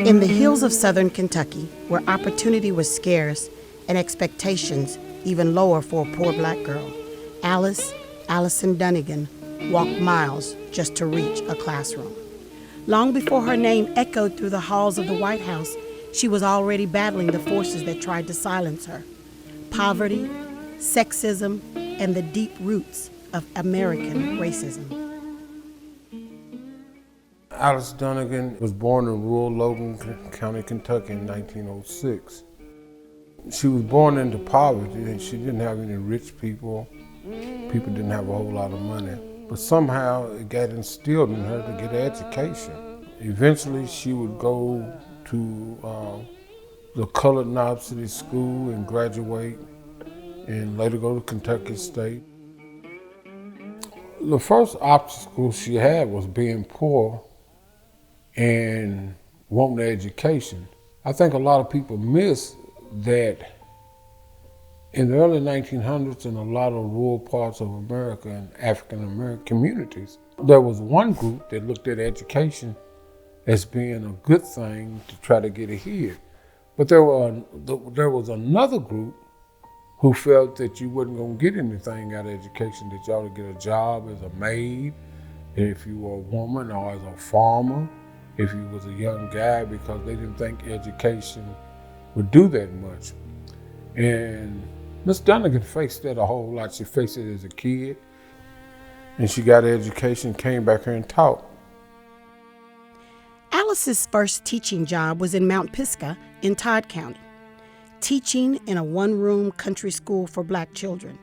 In the hills of southern Kentucky, where opportunity was scarce and expectations even lower for a poor black girl, Allison Dunnigan, walked miles just to reach a classroom. Long before her name echoed through the halls of the White House, she was already battling the forces that tried to silence her. Poverty, sexism, and the deep roots of American racism. Alice Dunnigan was born in rural Logan County, Kentucky in 1906. She was born into poverty and she didn't have any rich people. People didn't have a whole lot of money. But somehow it got instilled in her to get an education. Eventually she would go to the colored Knob City School and graduate and later go to Kentucky State. The first obstacle she had was being poor and wanting an education. I think a lot of people miss that in the early 1900s in a lot of rural parts of America and African American communities, there was one group that looked at education as being a good thing to try to get ahead. But there was another group who felt that you wasn't gonna get anything out of education, that you ought to get a job as a maid, if you were a woman, or as a farmer, if you was a young guy, because they didn't think education would do that much. And Miss Dunnigan faced that a whole lot. She faced it as a kid, and she got an education, came back here and taught. Alice's first teaching job was in Mount Pisgah in Todd County, teaching in a one-room country school for black children.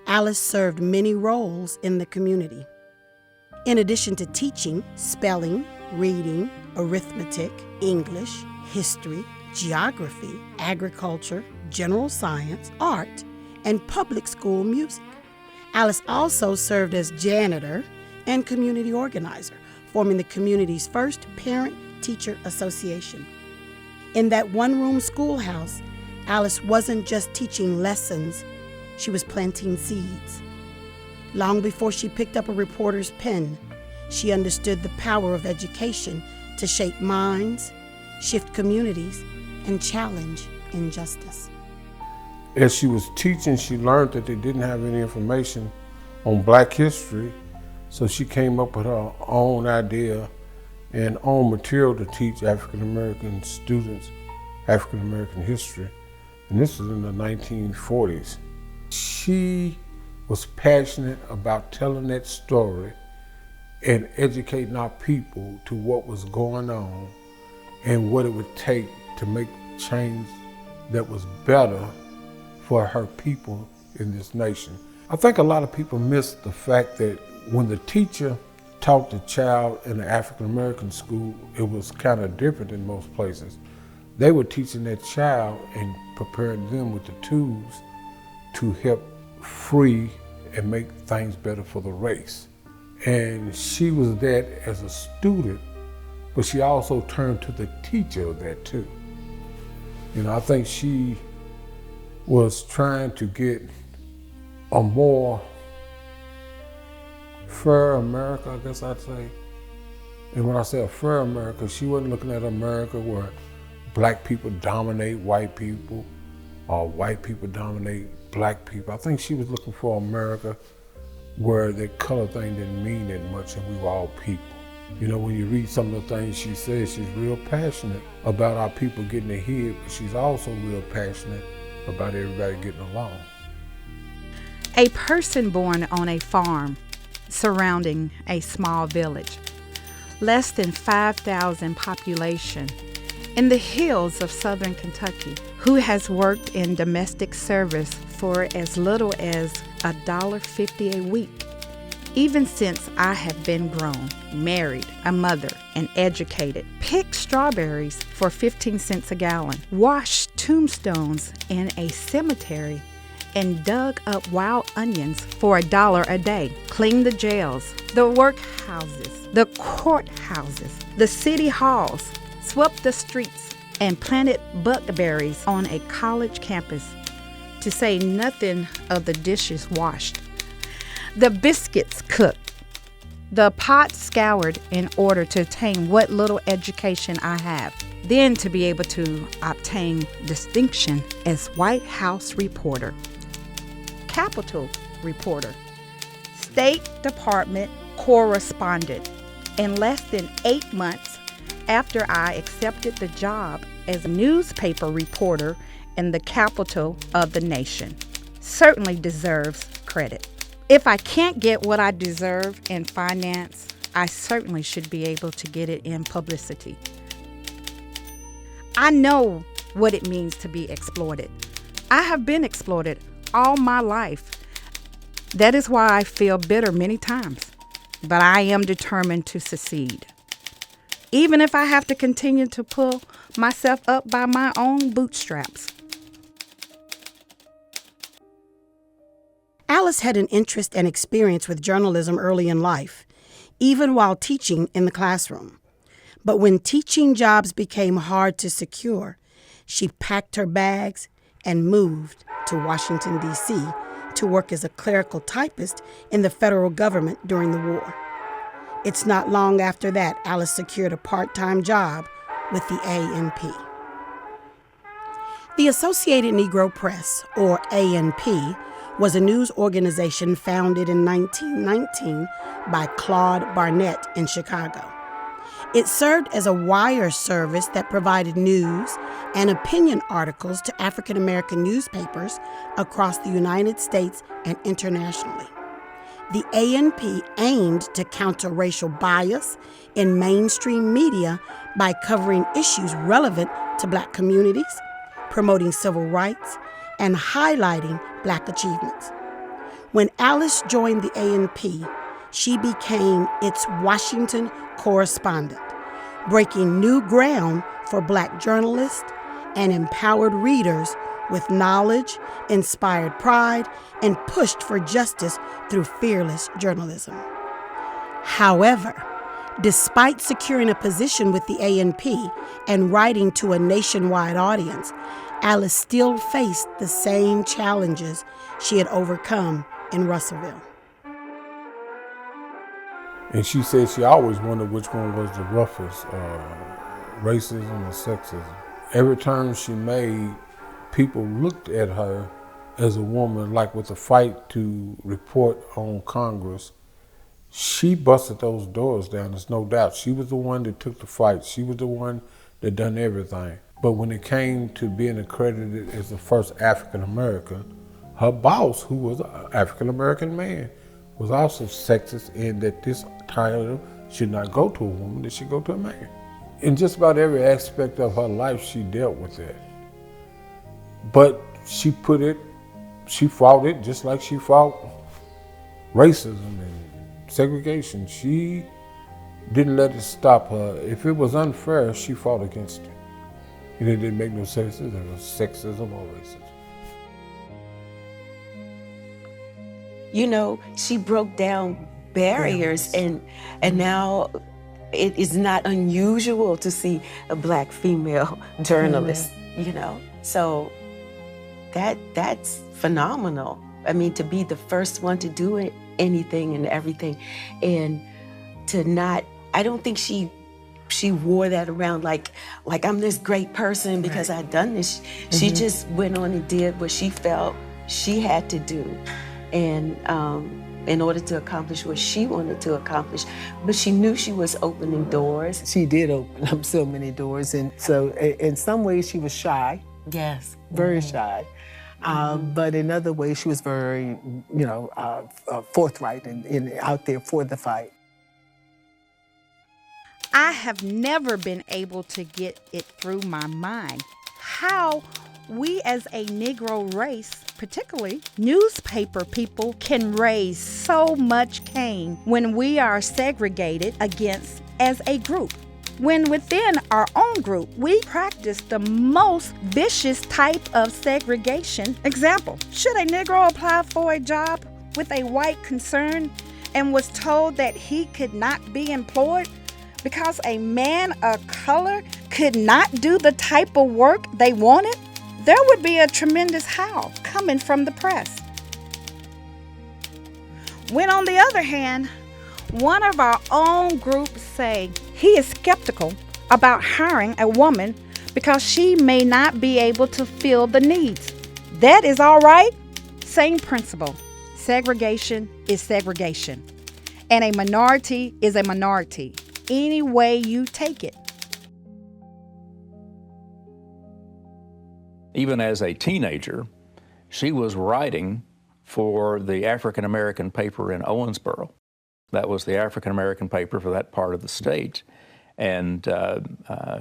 Alice served many roles in the community. In addition to teaching spelling, reading, arithmetic, English, history, geography, agriculture, general science, art, and public school music, Alice also served as janitor and community organizer, forming the community's first parent-teacher association. In that one-room schoolhouse, Alice wasn't just teaching lessons, she was planting seeds. Long before she picked up a reporter's pen, she understood the power of education to shape minds, shift communities, and challenge injustice. As she was teaching, she learned that they didn't have any information on black history, so she came up with her own idea and own material to teach African American students African American history. And this was in the 1940s. She was passionate about telling that story and educating our people to what was going on and what it would take to make change that was better for her people in this nation. I think a lot of people miss the fact that when the teacher taught the child in the African American school, it was kind of different in most places. They were teaching that child and preparing them with the tools to help free and make things better for the race. And she was that as a student, but she also turned to the teacher of that too. You know, I think she was trying to get a more fair America, I guess I'd say. And when I say a fair America, she wasn't looking at America where black people dominate white people or white people dominate black people. I think she was looking for America where the color thing didn't mean that much and we were all people. You know, when you read some of the things she says, she's real passionate about our people getting ahead, but she's also real passionate about everybody getting along. A person born on a farm surrounding a small village, less than 5,000 population, in the hills of southern Kentucky, who has worked in domestic service for as little as $1.50 a week. Even since I have been grown, married, a mother, and educated, picked strawberries for 15 cents a gallon, washed tombstones in a cemetery, and dug up wild onions for $1 a day, cleaned the jails, the workhouses, the courthouses, the city halls, swept the streets, and planted buckberries on a college campus, to say nothing of the dishes washed, the biscuits cooked, The pot scoured in order to attain what little education I have, then to be able to obtain distinction as White House reporter, Capitol reporter, State Department correspondent. In less than 8 months after I accepted the job as a newspaper reporter in the capital of the nation, certainly deserves credit. If I can't get what I deserve in finance, I certainly should be able to get it in publicity. I know what it means to be exploited. I have been exploited all my life. That is why I feel bitter many times, but I am determined to succeed. Even if I have to continue to pull myself up by my own bootstraps. Alice had an interest and experience with journalism early in life, even while teaching in the classroom. But when teaching jobs became hard to secure, she packed her bags and moved to Washington, D.C. to work as a clerical typist in the federal government during the war. It's not long after that Alice secured a part-time job with the ANP. The Associated Negro Press, or ANP, was a news organization founded in 1919 by Claude Barnett in Chicago. It served as a wire service that provided news and opinion articles to African American newspapers across the United States and internationally. The ANP aimed to counter racial bias in mainstream media by covering issues relevant to Black communities, promoting civil rights, and highlighting Black achievements. When Alice joined the ANP, she became its Washington correspondent, breaking new ground for Black journalists and empowered readers with knowledge, inspired pride, and pushed for justice through fearless journalism. However, despite securing a position with the ANP and writing to a nationwide audience, Alice still faced the same challenges she had overcome in Russellville. And she said she always wondered which one was the roughest, racism or sexism. Every turn she made, people looked at her as a woman, like with a fight to report on Congress. She busted those doors down, there's no doubt. She was the one that took the fight. She was the one that done everything. But when it came to being accredited as the first African American, her boss, who was an African American man, was also sexist in that this title should not go to a woman, it should go to a man. In just about every aspect of her life, she dealt with that. But she fought it just like she fought racism and segregation. She didn't let it stop her. If it was unfair, she fought against it. And it didn't make no sense if it was sexism or racism. You know, she broke down barriers, and now it is not unusual to see a Black female journalist, you know. So that's phenomenal. I mean, to be the first one to do anything and everything, and to not, I don't think she wore that around like I'm this great person because I'd done this. She just went on and did what she felt she had to do, and in order to accomplish what she wanted to accomplish. But she knew she was opening doors. She did open up so many doors, and so in some ways she was shy. Yes. Very shy. But in other ways she was very, forthright and out there for the fight. I have never been able to get it through my mind how we as a Negro race, particularly newspaper people, can raise so much Cain when we are segregated against as a group. When within our own group, we practice the most vicious type of segregation. Example, should a Negro apply for a job with a white concern and was told that he could not be employed because a man of color could not do the type of work they wanted? There would be a tremendous howl coming from the press. When on the other hand, One of our own group say he is skeptical about hiring a woman because she may not be able to fill the needs. That is all right. Same principle. Segregation is segregation. And a minority is a minority, any way you take it. Even as a teenager, she was writing for the African American paper in Owensboro. That was the African American paper for that part of the state. And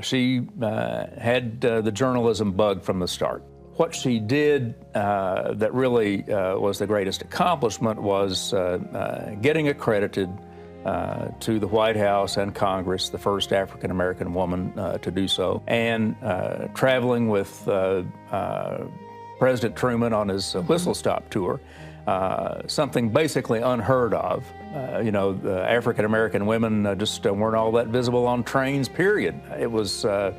she had the journalism bug from the start. What she did that really was the greatest accomplishment was getting accredited to the White House and Congress, the first African American woman to do so, and traveling with President Truman on his whistle stop tour, something basically unheard of. The African American women just weren't all that visible on trains, period. It was a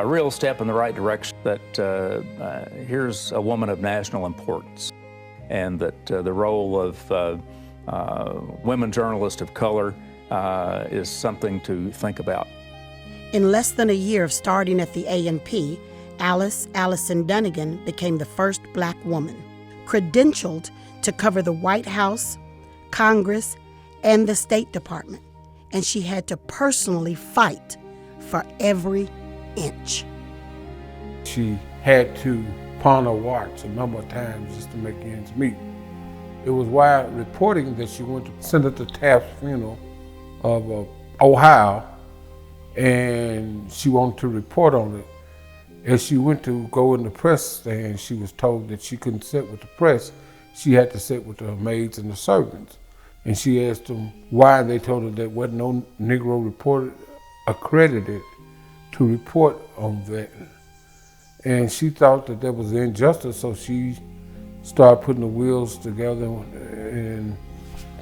real step in the right direction that here's a woman of national importance, and that the role of women journalists of color is something to think about. In less than a year of starting at the A&P, Alice Dunnigan became the first Black woman, credentialed to cover the White House, Congress, and the State Department, and she had to personally fight for every inch. She had to pawn her watch a number of times just to make ends meet. It was wide reporting that she went to Senator Taft's funeral of Ohio, and she wanted to report on it. As she went to go in the press stand, she was told that she couldn't sit with the press. She had to sit with the maids and the servants. And she asked them why, and they told her there wasn't no Negro reporter accredited to report on that. And she thought that was injustice, so she started putting the wheels together and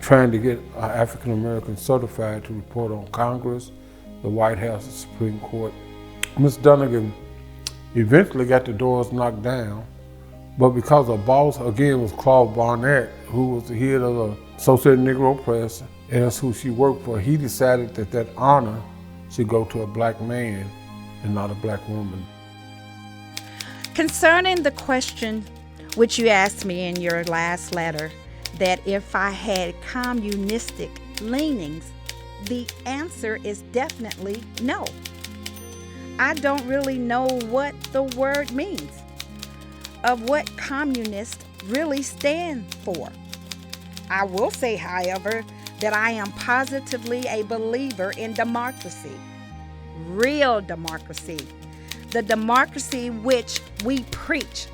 trying to get African Americans certified to report on Congress, the White House, the Supreme Court. Ms. Dunnigan eventually got the doors knocked down, but because her boss, again, was Claude Barnett, who was the head of the Associated Negro Press, and that's who she worked for, he decided that honor should go to a Black man and not a Black woman. Concerning the question which you asked me in your last letter, that if I had communistic leanings, the answer is definitely no. I don't really know what the word means, of what communist really stand for. I will say, however, that I am positively a believer in democracy, real democracy, the democracy which we preach,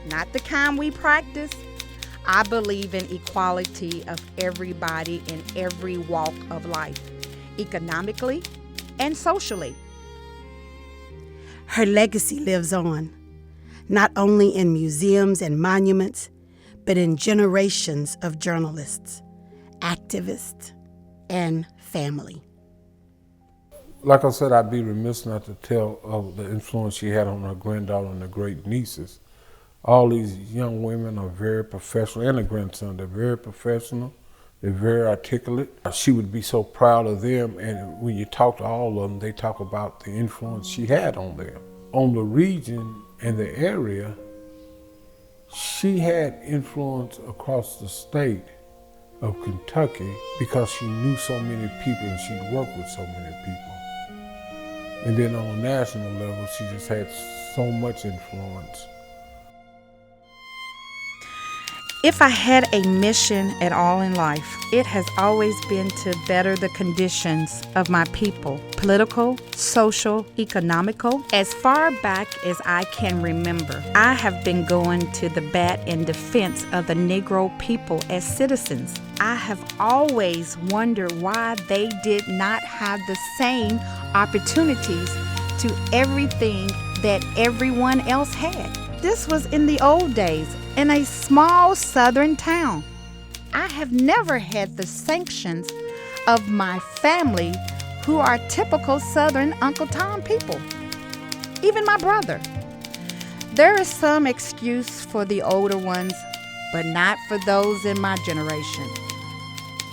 not the kind we practice. I believe in equality of everybody in every walk of life, economically and socially. Her legacy lives on, not only in museums and monuments, but in generations of journalists, activists, and family. Like I said, I'd be remiss not to tell of the influence she had on her granddaughter and her great nieces. All these young women are very professional, and her grandson, they're very professional, they're very articulate. She would be so proud of them, and when you talk to all of them, they talk about the influence she had on them. On the region and the area, she had influence across the state of Kentucky because she knew so many people and she worked with so many people. And then on a national level, she just had so much influence. If I had a mission at all in life, it has always been to better the conditions of my people, political, social, economical. As far back as I can remember, I have been going to the bat in defense of the Negro people as citizens. I have always wondered why they did not have the same opportunities to everything that everyone else had. This was in the old days, in a small southern town. I have never had the sanctions of my family, who are typical southern Uncle Tom people. Even my brother. There is some excuse for the older ones, but not for those in my generation.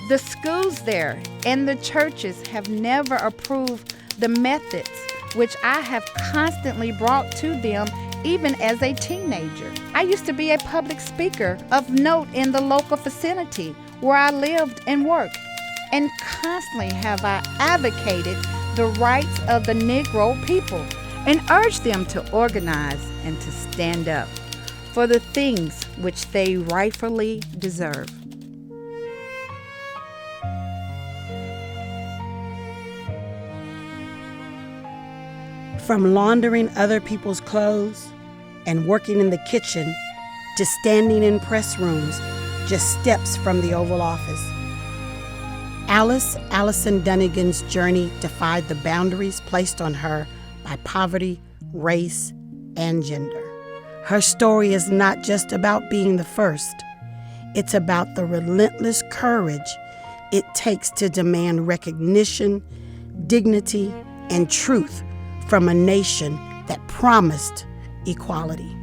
The schools there and the churches have never approved the methods which I have constantly brought to them even as a teenager. I used to be a public speaker of note in the local vicinity where I lived and worked, and constantly have I advocated the rights of the Negro people and urged them to organize and to stand up for the things which they rightfully deserve. From laundering other people's clothes and working in the kitchen to standing in press rooms just steps from the Oval Office, Allison Dunnigan's journey defied the boundaries placed on her by poverty, race, and gender. Her story is not just about being the first. It's about the relentless courage it takes to demand recognition, dignity, and truth from a nation that promised equality.